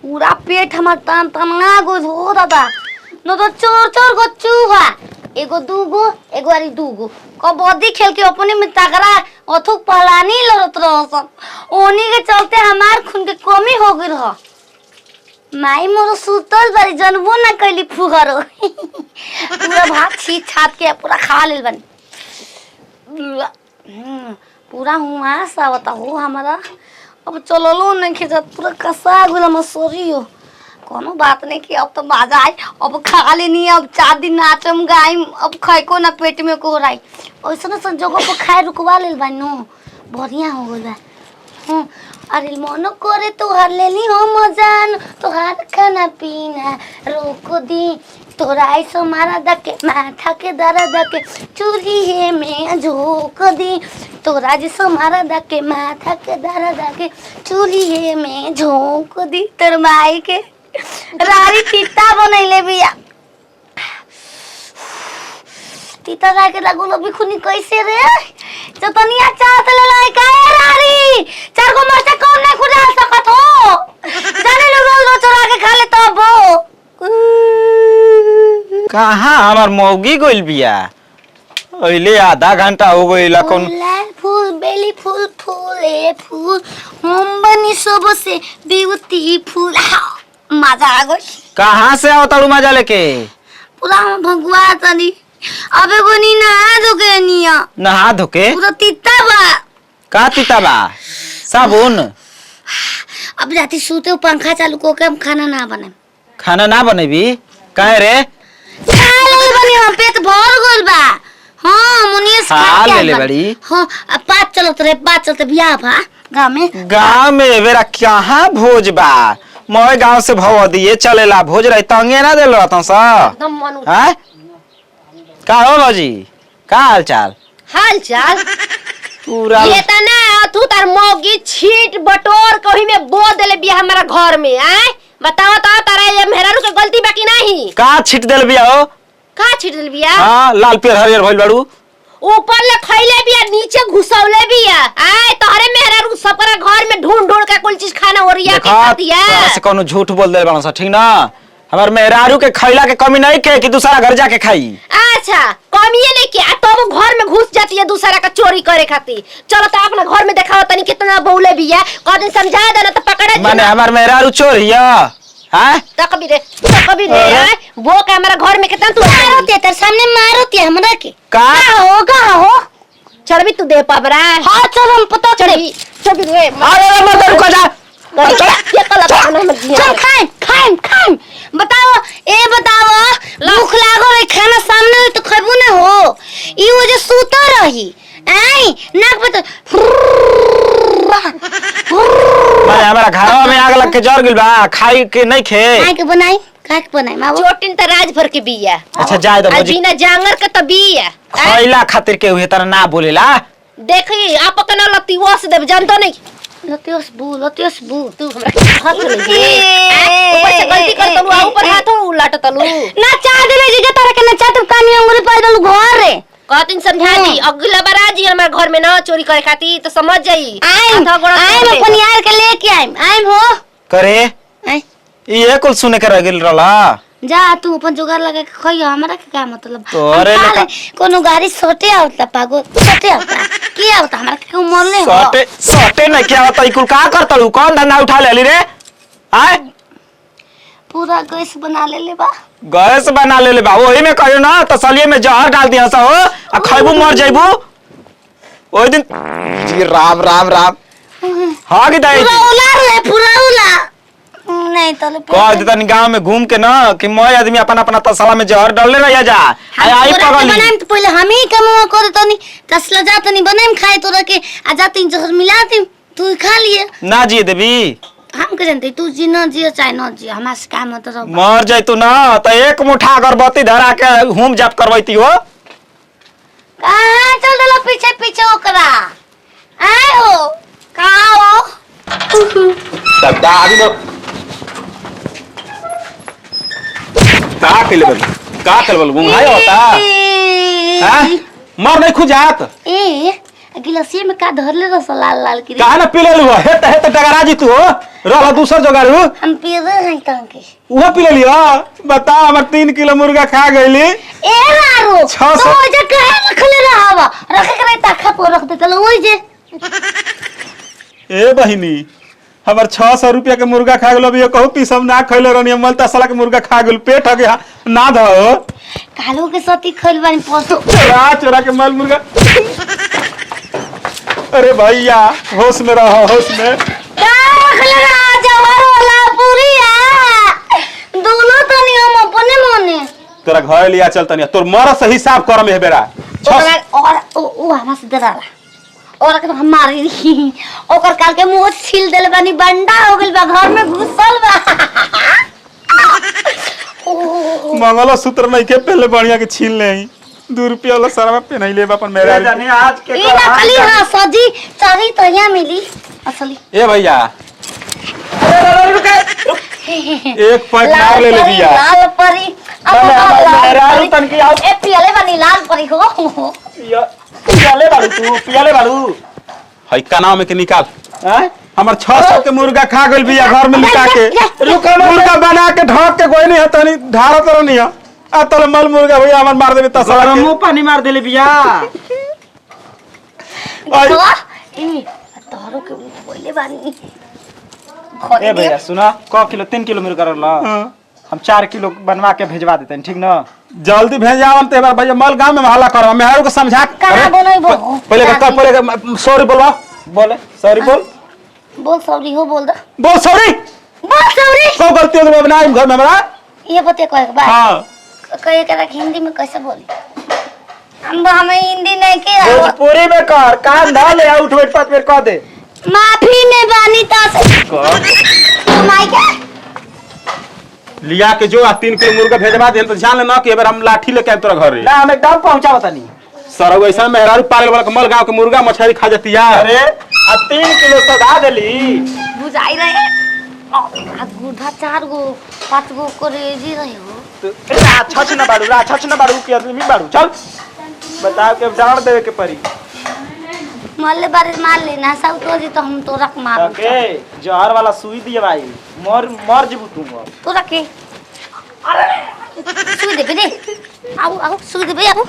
पूरा पेट हमार तन तना गो हो दादा न तो चोर चोर गो चूहा एगो दूगो एगो आरी दूगो कबड्डी खेल के अपने में तगड़ा अथुक पहलानी लड़त रहसन ओनी के चलते हमार खून के कमी हो गई रह माई मोर सुतल बारी जनबो ना कैली फुहरो पूरा भात छीट छाट के पूरा खा लेल बन पूरा हुआ सावता हो हमारा अब चलो नहीं खिंचत पूरा कसा गुला मसोरी हो कोनो बात नहीं कि अब तो बाजा आई अब खा लेनी अब 4 दिन नाचम गायम अब खाइको ना पेट में को राई ऐसा जगह पर खाए रुकवा लेल बानो बढ़िया हो गइल बा अरे मन करे तोहार लेली हम जान तोहार खाना पीना रोक दी तोरा ऐसा मारा दके माथा के दर्द के चूल्हे में झोंक दी तोरा जैसा मारा दके माथा के दर्द के चूल्हे में झोंक दी तोर माई के रारी तीता बनैले बिया तीता जाके लागो लबी खुनी कैसे रे चतनिया चाट ले लाई काहे रारी 4 गो मरचा कौन नहीं खुजा सकत हो जाने लो रोज रोज चोरा के खा ले तब कहाँ हमार मौगी गइल बिया ओइले आधा घंटा हो गइल कौन फूल बेली फूल फूले फूल हम बनी सबसे ब्यूटीफुल मजा आ गई कहाँ से आओ तारू मजा लेके पूरा भगवा तनी अबे कोनी नहा धोके निया नहा धोके पूरा तीता बा का तीता बा साबुन अब जाती सूते पंखा चालू को के हम खाना ना बनेबी काहे रे खा ले बनी हम पेट भर गइल बा हां मुनिया खा ले बड़ी हां बात चलत रे बात चलते बियाह बा गांव में बेरा कहां भोज बा मोय गांव से भव दिए चलेला भोज रही तंगे ना देल रहत स एकदम मन हैं का हो बाजी का हाल चाल पूरा ये त ना तू तार मौगी छीट बटोर कहीं में बो देले बिया हमारा घर में आए बताओ तो तारा ये मेहरारू के गलती बाकी नहीं का छीट देल बिया हो का छीट देल बिया हां लाल पेड़ हरियर भइल बाड़ू ऊपर ले खइले बिया नीचे घुसौले बिया आए तोहरे मेहरारू सबरा घर में ढूंढ ढूंढ के कुल चीज खाना ओरिया के खा दिया ऐसे कोनो झूठ बोल देल बाड़ू स ठीक ना हमार मेहरारू के खइला के कमी नहीं के कि दूसरा घर जाके खाई अच्छा कमी है नहीं क्या तो वो घर में घुस जाती है दूसरा का चोरी करे खातिर चलो तो अपना घर में दिखाओ तनी कितना बौले भी है कौन समझा देना तो पकड़ा माने हमार मेहरारू चोर हिया हैं तकबी रे वो का हमारा घर में कितना तू मारोती है तेरे सामने मारोती है हमरा के का हो चल भी तू दे पाबरा हां चल हम पता चल भी रे अरे मत रुको जा ये कला खाना मत दिया खाएं बताओ भूख लागो रे खाना सामने तो खबू ना हो ई वो जो सूता रही आई नाक पे तो माने हमारा घरवा में आग लग के जर गेल बा खाई के नहीं खे काहे के बनाई माँ चोटिन त राज भर के बिया अच्छा जाय दो बिना जांगर के त बिया खइला खातिर के हुए तरह ना बोलेला देखी आप कना लतीवा से देब जानतो नहीं लतियस बू तू हमरा हाथ ले ऊपर से गलती कर तलू ऊपर हाथ उलाट तलू ना चाह देबे जी तारा के ना चाह तुम कानी अंगुरी पाई दलू घर रे कहतिन समझा दी अगला बार आ जी हमारे घर में ना चोरी करे खाती तो समझ जाई आइम अपन यार के लेके आइम हो करे आई ये कुल सुने के रह गेल रहला जा तू अपन जुगाड़ लगा के खइयो हमरा के का मतलब तोरे कोनो गाड़ी सोटे आवता पागो सोटे आवता की आवता हमरा के मन ले हो सोटे नहीं क्या होता इकुल का करतलू कौन धंधा उठा लेली रे आय पूरा गैस बना ले बा गैस बना ले बा ओही में कहियो ना तसलिए में जहर डाल दिया सा हो आ खइबू मर जाइबू ओई दिन जी राम हां की दाई पूरा उला नहीं तले कह दे तनी गांव में घूम के ना कि मोय आदमी अपन अपना तसला में जहर डाल ले रह जा आई पगली बनाम तो पहले हम ही कमवा कर तनी तसला जा तनी बनाम खाए तोरा के आ जाती जहर मिला दी तू खा लिए ना जी देबी हम के जानते तू जी न जियो चाहे न जियो हमरा से काम मतलब मर जाई तू ना त एक मुठा अगरबत्ती धरा के होम जाप करवैती हो कहां चल दलो पीछे ओकरा आए हो का हो तब आदमी का खेल बोल घुमाई होता हैं मर नहीं खुजात ए गिलासिए में का धरले रस लाल लाल की काहे ना पी ले लुआ हे त डगरा जी तू रहला दूसर जगारू हम पी रहे हैं तंके वो पी ले लिया बता हमर 3 किलो मुर्गा खा गईली ए मारो 600 तो जे कहे रखले रहवा रखे करे ताखा पर रख दे चलो ओई जे ए बहिनी हमर 600 रुपया के मुर्गा खा गेलो अभी कहू पीसम ना खइले रहनी मलता साला के मुर्गा खा गेल पेट हगे ना धो कालो के सती खइल बानी पसो चोरा चोरा के माल मुर्गा अरे भैया होश में रहो होश में का रखले रहा जवार वाला पूरिया दोनों तनी हम अपने मने तोरा घर लिया चल तनी तोर मर से हिसाब कर में बेरा और ओ हमरा से डराला और के हम मारी ओकर काल के मुंह छील देले बानी बंडा हो गेल बा घर में घुसल बा मंगल सूत्र नहीं के पहले बढ़िया के छीन ले 2 रुपया वाला सारा पहनाई ले अपन मेरा जाने आज के ई नकली हां सजी चाही तो यहाँ मिली असली ए भैया एक पैक मार ले दिया लाल परी मेहरारू तन की आओ ए पियले बानी लाल परी हो पियाले बाड़ू तू पियाले बाड़ू हई कानाव में के निकाल हैं हमर 600 के मुर्गा खा गेल बिया घर में लुका के मुर्गा बना के ढक के कोई नहीं हतनी ढारा तर नहीं आ तले मल मुर्गा भैया हमर मार देबे तसला के मुंह पानी मार देले बिया आई ए तोरो के बोले बानी ए भैया सुना क किलो 3 किलो मुर्गा रहला हम 4 किलो बनवा के भेजवा देते हैं ठीक ना जल्दी भेजावन ते बार भैया मल गांव में हल्ला करो मेहरारू को समझा कहां बनइबो पहले सॉरी बोलवा बोले सॉरी बोल बोल सॉरी हो बोल द बोल सॉरी को गलती हो बनाई घर में हमरा ये बते कहे बात हां कहे के रख हिंदी में कैसे बोली हम हमें हिंदी नहीं के भोजपुरी में कर कान धा ले उठ बैठ पात मेरे कह दे माफी ने बानी तास माई के लिया के जो 3 किलो मुर्गा भेजवा दे तो जान ले ना कि एबार हम लाठी लेके आए तोरा घर रे ना हम एकदम पहुंचावत नहीं सर वैसा मेहरारू पागल वाला कमल गांव के मुर्गा मछली खा जाती है अरे आ 3 किलो सदा देली बुझाई रहे आ गुधा 4 गो 5 गो करेजी रहे हो छछ न बाड़ू के आदमी बाड़ू चल बताओ के डांड देवे के परी मल्ले बारे मार लेना सब तो जी तो हम तो रख मार ओके जहर वाला सुई दिए भाई मर जबू तुम तो रखे अरे सुई दे आओ सुई दे आओ